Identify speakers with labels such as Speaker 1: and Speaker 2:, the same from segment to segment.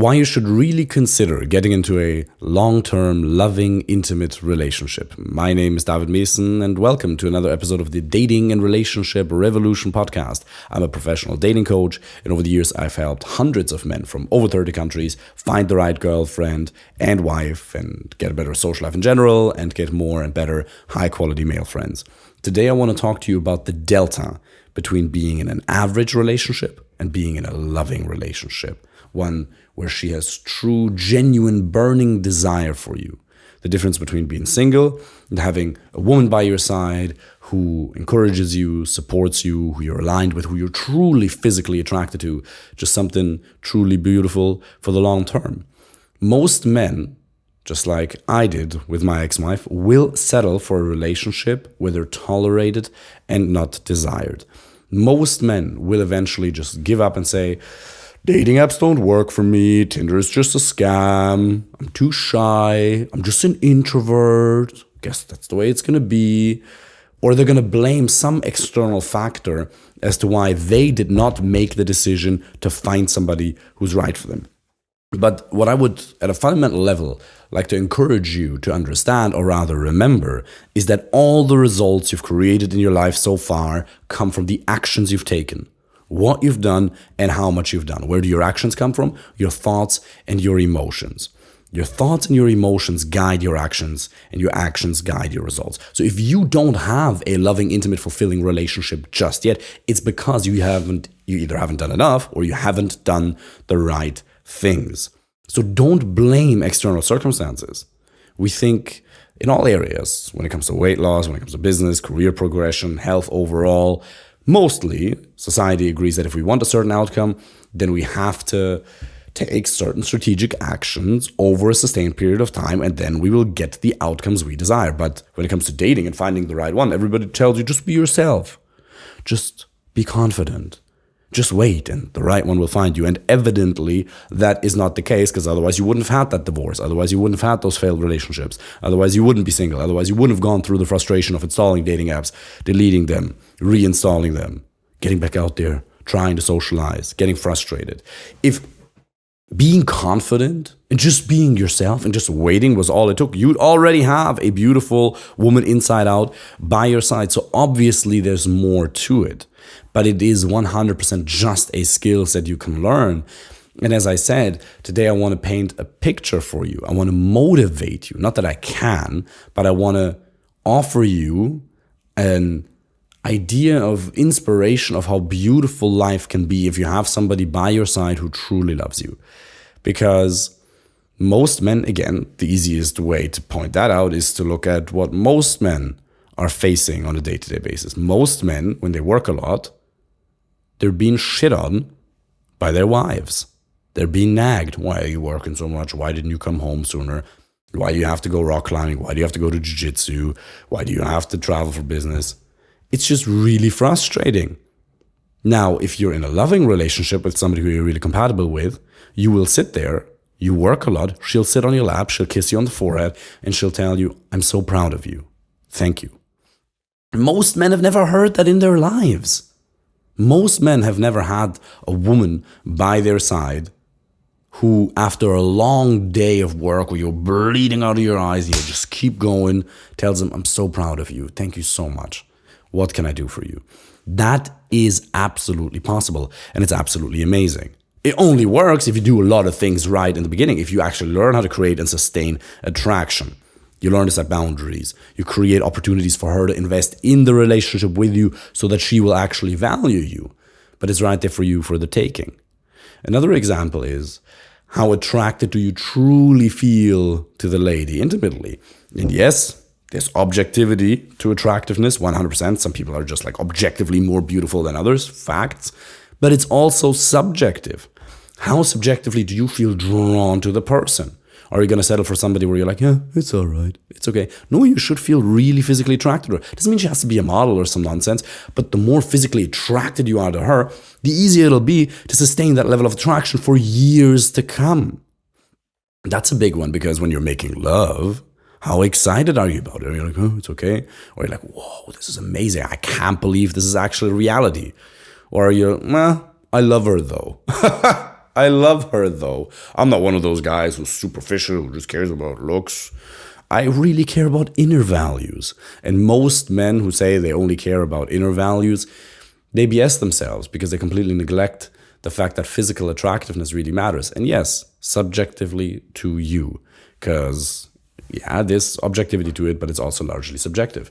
Speaker 1: why you should really consider getting into a long-term, loving, intimate relationship. My name is David Mason, and welcome to another episode of the Dating and Relationship Revolution podcast. I'm a professional dating coach, and over the years, I've helped hundreds of men from over 30 countries find the right girlfriend and wife, and get a better social life in general, and get more and better high-quality male friends. Today, I want to talk to you about the delta between being in an average relationship and being in a loving relationship. One where she has true, genuine, burning desire for you. The difference between being single and having a woman by your side who encourages you, supports you, who you're aligned with, who you're truly physically attracted to, just something truly beautiful for the long term. Most men, just like I did with my ex-wife, will settle for a relationship where they're tolerated and not desired. Most men will eventually just give up and say, dating apps don't work for me, Tinder is just a scam, I'm too shy, I'm just an introvert, guess that's the way it's gonna be. Or they're gonna blame some external factor as to why they did not make the decision to find somebody who's right for them. But what I would, at a fundamental level, like to encourage you to understand, or rather remember, is that all the results you've created in your life so far come from the actions you've taken. What you've done and how much you've done. Where do your actions come from? Your thoughts and your emotions. Your thoughts and your emotions guide your actions, and your actions guide your results. So if you don't have a loving, intimate, fulfilling relationship just yet, it's because you either haven't done enough or you haven't done the right things. So don't blame external circumstances. We think in all areas, when it comes to weight loss, when it comes to business, career progression, health overall, mostly society agrees that if we want a certain outcome, then we have to take certain strategic actions over a sustained period of time, and then we will get the outcomes we desire. But when it comes to dating and finding the right one, everybody tells you, just be yourself. Just be confident. Just wait, and the right one will find you. And evidently, that is not the case, because otherwise you wouldn't have had that divorce. Otherwise, you wouldn't have had those failed relationships. Otherwise, you wouldn't be single. Otherwise, you wouldn't have gone through the frustration of installing dating apps, deleting them, reinstalling them, getting back out there, trying to socialize, getting frustrated. If being confident and just being yourself and just waiting was all it took, you'd already have a beautiful woman inside out by your side. So obviously, there's more to it. But it is 100% just a skill set you can learn. And as I said, today I want to paint a picture for you. I want to motivate you. Not that I can, but I want to offer you an idea of inspiration of how beautiful life can be if you have somebody by your side who truly loves you. Because most men, again, the easiest way to point that out is to look at what most men are facing on a day-to-day basis. Most men, when they work a lot, they're being shit on by their wives. They're being nagged. Why are you working so much? Why didn't you come home sooner? Why do you have to go rock climbing? Why do you have to go to jiu-jitsu? Why do you have to travel for business? It's just really frustrating. Now, if you're in a loving relationship with somebody who you're really compatible with, you will sit there, you work a lot, she'll sit on your lap, she'll kiss you on the forehead, and she'll tell you, I'm so proud of you. Thank you. Most men have never heard that in their lives. Most men have never had a woman by their side who, after a long day of work where you're bleeding out of your eyes, you just keep going, tells them, I'm so proud of you. Thank you so much. What can I do for you? That is absolutely possible, and it's absolutely amazing. It only works if you do a lot of things right in the beginning, if you actually learn how to create and sustain attraction. You learn to set boundaries. You create opportunities for her to invest in the relationship with you so that she will actually value you. But it's right there for you for the taking. Another example is, how attracted do you truly feel to the lady intimately? And yes, there's objectivity to attractiveness, 100%. Some people are just like objectively more beautiful than others, facts. But it's also subjective. How subjectively do you feel drawn to the person? Are you going to settle for somebody where you're like, yeah, it's all right, it's okay? No, you should feel really physically attracted to her. Doesn't mean she has to be a model or some nonsense, but the more physically attracted you are to her, the easier it'll be to sustain that level of attraction for years to come. That's a big one, because when you're making love, how excited are you about it? You're like, oh, it's okay. Or you're like, whoa, this is amazing. I can't believe this is actually reality. Or you're, well, I love her though. I love her though. I'm not one of those guys who's superficial, who just cares about looks. I really care about inner values. And most men who say they only care about inner values, they BS themselves because they completely neglect the fact that physical attractiveness really matters. And yes, subjectively to you. Because, yeah, there's objectivity to it, but it's also largely subjective.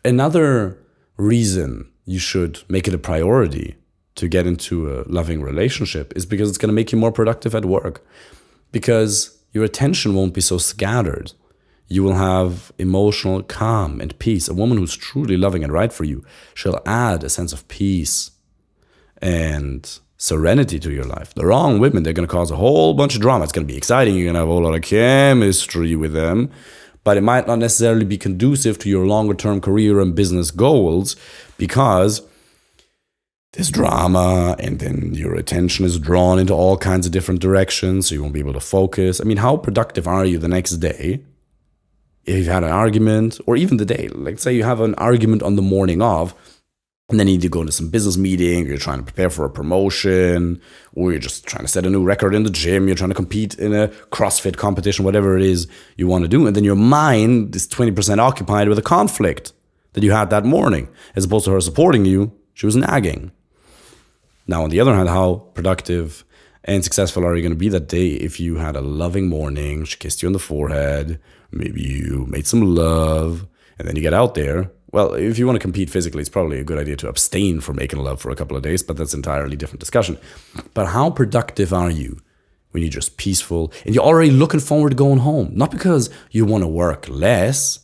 Speaker 1: Another reason you should make it a priority to get into a loving relationship is because it's going to make you more productive at work. Because your attention won't be so scattered. You will have emotional calm and peace. A woman who's truly loving and right for you, she'll add a sense of peace and serenity to your life. The wrong women, they're going to cause a whole bunch of drama. It's going to be exciting. You're going to have a whole lot of chemistry with them, but it might not necessarily be conducive to your longer term career and business goals because there's drama and then your attention is drawn into all kinds of different directions, so you won't be able to focus. I mean, how productive are you the next day if you've had an argument, or even the day? Like, say you have an argument on the morning of, and then you need to go into some business meeting, or you're trying to prepare for a promotion, or you're just trying to set a new record in the gym, you're trying to compete in a CrossFit competition, whatever it is you want to do. And then your mind is 20% occupied with a conflict that you had that morning. As opposed to her supporting you, she was nagging. Now, on the other hand, how productive and successful are you going to be that day if you had a loving morning, she kissed you on the forehead, maybe you made some love, and then you get out there. Well, if you want to compete physically, it's probably a good idea to abstain from making love for a couple of days, but that's an entirely different discussion. But how productive are you when you're just peaceful and you're already looking forward to going home? Not because you want to work less,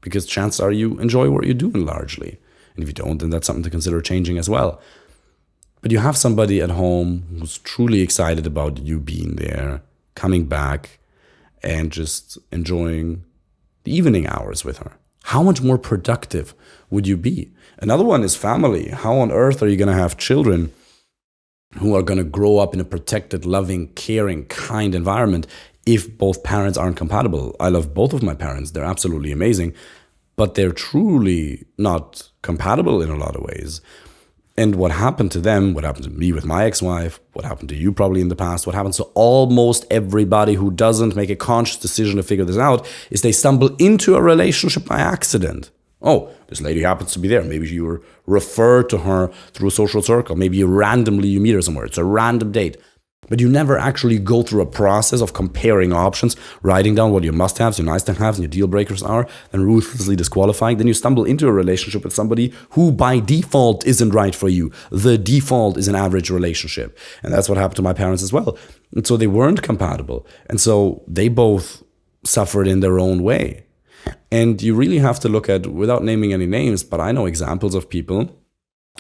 Speaker 1: because chances are you enjoy what you're doing largely. And if you don't, then that's something to consider changing as well. But you have somebody at home who's truly excited about you being there, coming back, and just enjoying the evening hours with her. How much more productive would you be? Another one is family. How on earth are you going to have children who are going to grow up in a protected, loving, caring, kind environment if both parents aren't compatible? I love both of my parents. They're absolutely amazing, but they're truly not compatible in a lot of ways. And what happened to them, what happened to me with my ex-wife, what happened to you probably in the past, what happens to almost everybody who doesn't make a conscious decision to figure this out, is they stumble into a relationship by accident. Oh, this lady happens to be there. Maybe you were referred to her through a social circle. Maybe you meet her somewhere. It's a random date. But you never actually go through a process of comparing options, writing down what your must-haves, your nice-to-haves, and your deal-breakers are, and ruthlessly disqualifying. Then you stumble into a relationship with somebody who by default isn't right for you. The default is an average relationship. And that's what happened to my parents as well. And so they weren't compatible. And so they both suffered in their own way. And you really have to look at, without naming any names, but I know examples of people.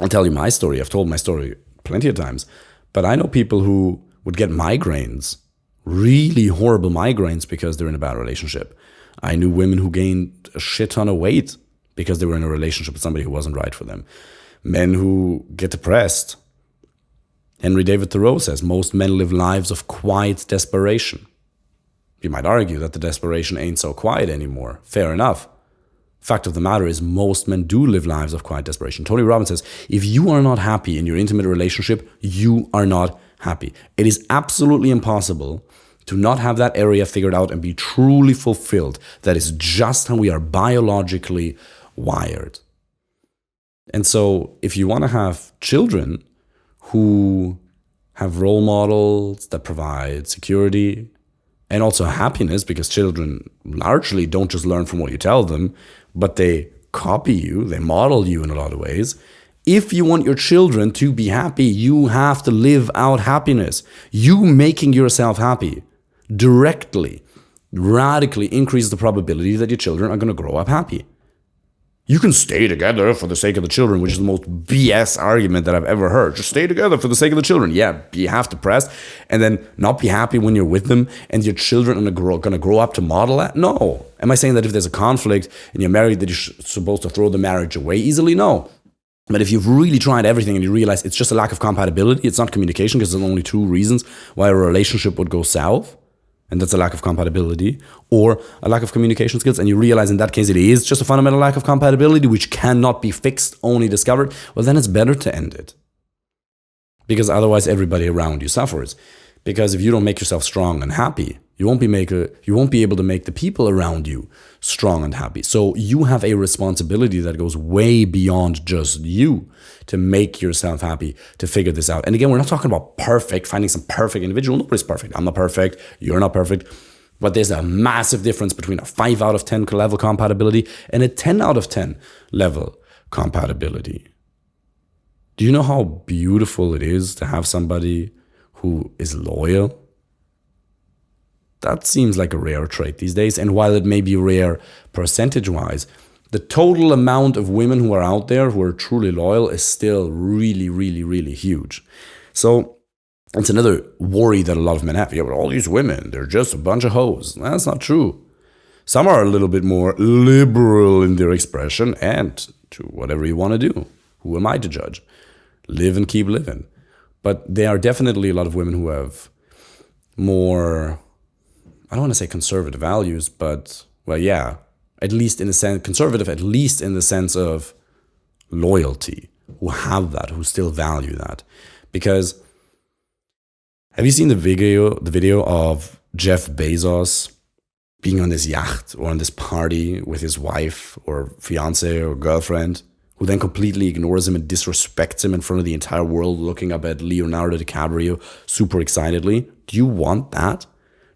Speaker 1: I'll tell you my story. I've told my story plenty of times. But I know people who would get migraines, really horrible migraines, because they're in a bad relationship. I knew women who gained a shit ton of weight because they were in a relationship with somebody who wasn't right for them. Men who get depressed. Henry David Thoreau says most men live lives of quiet desperation. You might argue that the desperation ain't so quiet anymore. Fair enough. Fact of the matter is most men do live lives of quiet desperation. Tony Robbins says, if you are not happy in your intimate relationship, you are not happy. It is absolutely impossible to not have that area figured out and be truly fulfilled. That is just how we are biologically wired. And so if you want to have children who have role models that provide security and also happiness, because children largely don't just learn from what you tell them, but they copy you, they model you in a lot of ways. If you want your children to be happy, you have to live out happiness. You making yourself happy directly, radically increases the probability that your children are going to grow up happy. You can stay together for the sake of the children, which is the most BS argument that I've ever heard. Just stay together for the sake of the children. Yeah, be half depressed and then not be happy when you're with them and your children are going to grow up to model that? No. Am I saying that if there's a conflict and you're married that you're supposed to throw the marriage away easily? No. But if you've really tried everything and you realize it's just a lack of compatibility, it's not communication, because there's only two reasons why a relationship would go south, and that's a lack of compatibility, or a lack of communication skills, and you realize in that case it is just a fundamental lack of compatibility which cannot be fixed, only discovered, well then it's better to end it. because otherwise everybody around you suffers. Because if you don't make yourself strong and happy, you won't be able to make the people around you strong and happy. So you have a responsibility that goes way beyond just you to make yourself happy, to figure this out. And again, we're not talking about perfect, finding some perfect individual. Nobody's perfect. I'm not perfect. You're not perfect. But there's a massive difference between a 5 out of 10 level compatibility and a 10 out of 10 level compatibility. Do you know how beautiful it is to have somebody who is loyal? That seems like a rare trait these days. And while it may be rare percentage-wise, the total amount of women who are out there who are truly loyal is still really, really, really huge. So it's another worry that a lot of men have. Yeah, but all these women, they're just a bunch of hoes. That's not true. Some are a little bit more liberal in their expression, and to whatever you want to do. Who am I to judge? Live and keep living. But there are definitely a lot of women who have more, I don't want to say conservative values, but, well, yeah, at least in the sense, conservative, at least in the sense of loyalty, who have that, who still value that. Because, have you seen the video of Jeff Bezos being on this yacht or on this party with his wife or fiance or girlfriend, who then completely ignores him and disrespects him in front of the entire world, looking up at Leonardo DiCaprio super excitedly? Do you want that?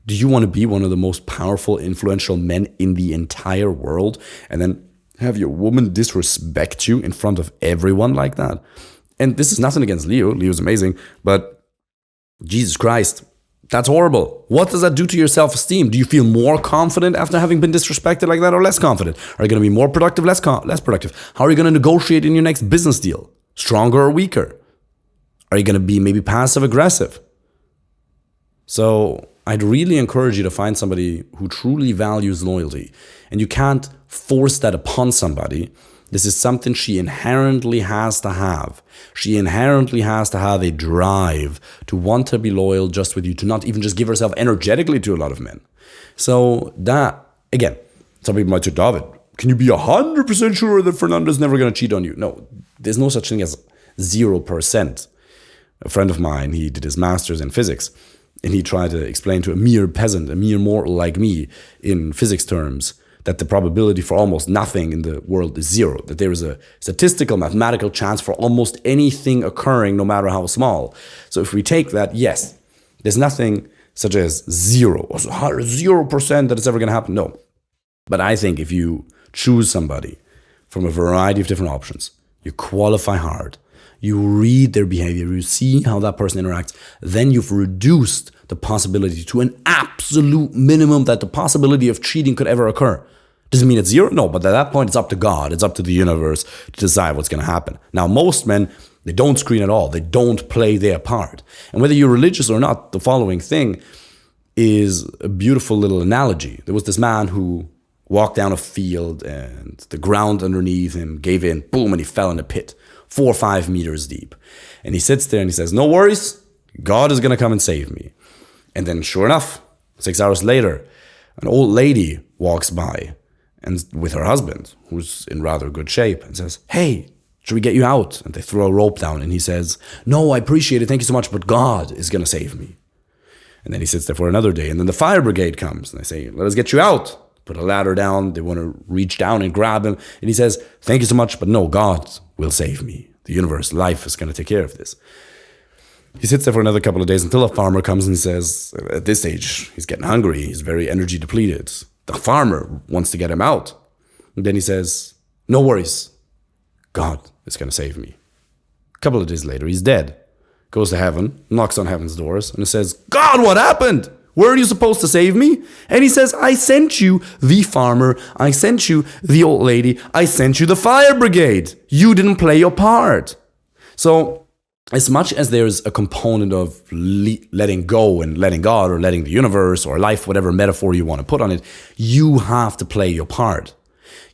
Speaker 1: Do you want to be one of the most powerful, influential men in the entire world and then have your woman disrespect you in front of everyone like that? And this is nothing against Leo. Leo's amazing, but Jesus Christ, that's horrible. What does that do to your self-esteem? Do you feel more confident after having been disrespected like that, or less confident? Are you going to be more productive, less productive? How are you going to negotiate in your next business deal? Stronger or weaker? Are you going to be maybe passive-aggressive? So I'd really encourage you to find somebody who truly values loyalty. And you can't force that upon somebody. This is something she inherently has to have. She inherently has to have a drive to want to be loyal just with you, to not even just give herself energetically to a lot of men. So that, again, some people might say, David, can you be 100% sure that Fernando's never going to cheat on you? No, there's no such thing as 0%. A friend of mine, he did his master's in physics, and he tried to explain to a mere peasant, a mere mortal like me, in physics terms, that the probability for almost nothing in the world is 0, that there is a statistical, mathematical chance for almost anything occurring, no matter how small. So if we take that, yes, there's nothing such as 0 or 0% that it's ever going to happen. No. But I think if you choose somebody from a variety of different options, you qualify hard, you read their behavior, you see how that person interacts, then you've reduced the possibility to an absolute minimum that the possibility of cheating could ever occur. Does it mean it's 0? No, but at that point, it's up to God. It's up to the universe to decide what's going to happen. Now, most men, they don't screen at all. They don't play their part. And whether you're religious or not, the following thing is a beautiful little analogy. There was this man who walked down a field and the ground underneath him gave in, boom, and he fell in a pit 4 or 5 meters deep. And he sits there and he says, no worries, God is going to come and save me. And then sure enough, 6 hours later, an old lady walks by and with her husband, who's in rather good shape, and says, hey, should we get you out? And they throw a rope down and he says, no, I appreciate it, thank you so much, but God is going to save me. And then he sits there for another day, and then the fire brigade comes and they say, let us get you out. Put a ladder down, they want to reach down and grab him, and he says, thank you so much, but no, God will save me. The universe, life is going to take care of this. He sits there for another couple of days until a farmer comes and he says, at this age, he's getting hungry, he's very energy depleted. The farmer wants to get him out. And then he says, no worries, God is going to save me. A couple of days later, he's dead. Goes to heaven, knocks on heaven's doors, and he says, God, what happened? Weren't you supposed to save me? And he says, I sent you the farmer, I sent you the old lady, I sent you the fire brigade. You didn't play your part. So as much as there's a component of letting go and letting God or letting the universe or life, whatever metaphor you want to put on it, you have to play your part.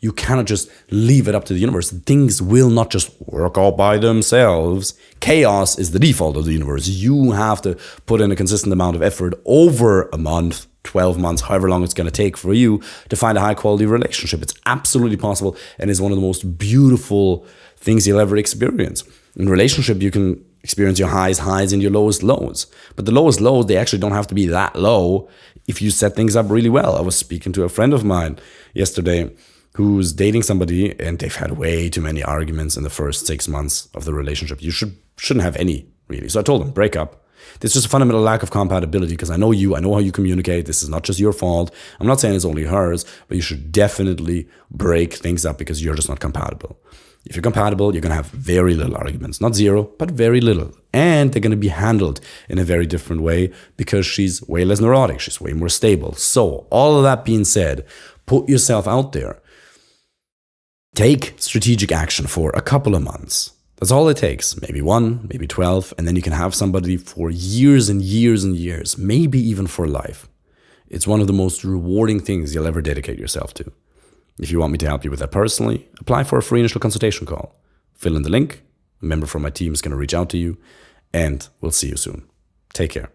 Speaker 1: You cannot just leave it up to the universe. Things will not just work out by themselves. Chaos is the default of the universe. You have to put in a consistent amount of effort over a month, 12 months, however long it's going to take for you to find a high quality relationship. It's absolutely possible and is one of the most beautiful things you'll ever experience. In a relationship, you can experience your highs and your lowest lows. But the lowest lows, they actually don't have to be that low if you set things up really well. I was speaking to a friend of mine yesterday who's dating somebody, and they've had way too many arguments in the first 6 months of the relationship. You shouldn't have any, really. So I told him, break up. There's just a fundamental lack of compatibility, because I know you, I know how you communicate. This is not just your fault. I'm not saying it's only hers, but you should definitely break things up because you're just not compatible. If you're compatible, you're going to have very little arguments. Not zero, but very little. And they're going to be handled in a very different way because she's way less neurotic. She's way more stable. So all of that being said, put yourself out there. Take strategic action for a couple of months. That's all it takes. Maybe 1, maybe 12. And then you can have somebody for years and years and years, maybe even for life. It's one of the most rewarding things you'll ever dedicate yourself to. If you want me to help you with that personally, apply for a free initial consultation call. Fill in the link. A member from my team is going to reach out to you, and we'll see you soon. Take care.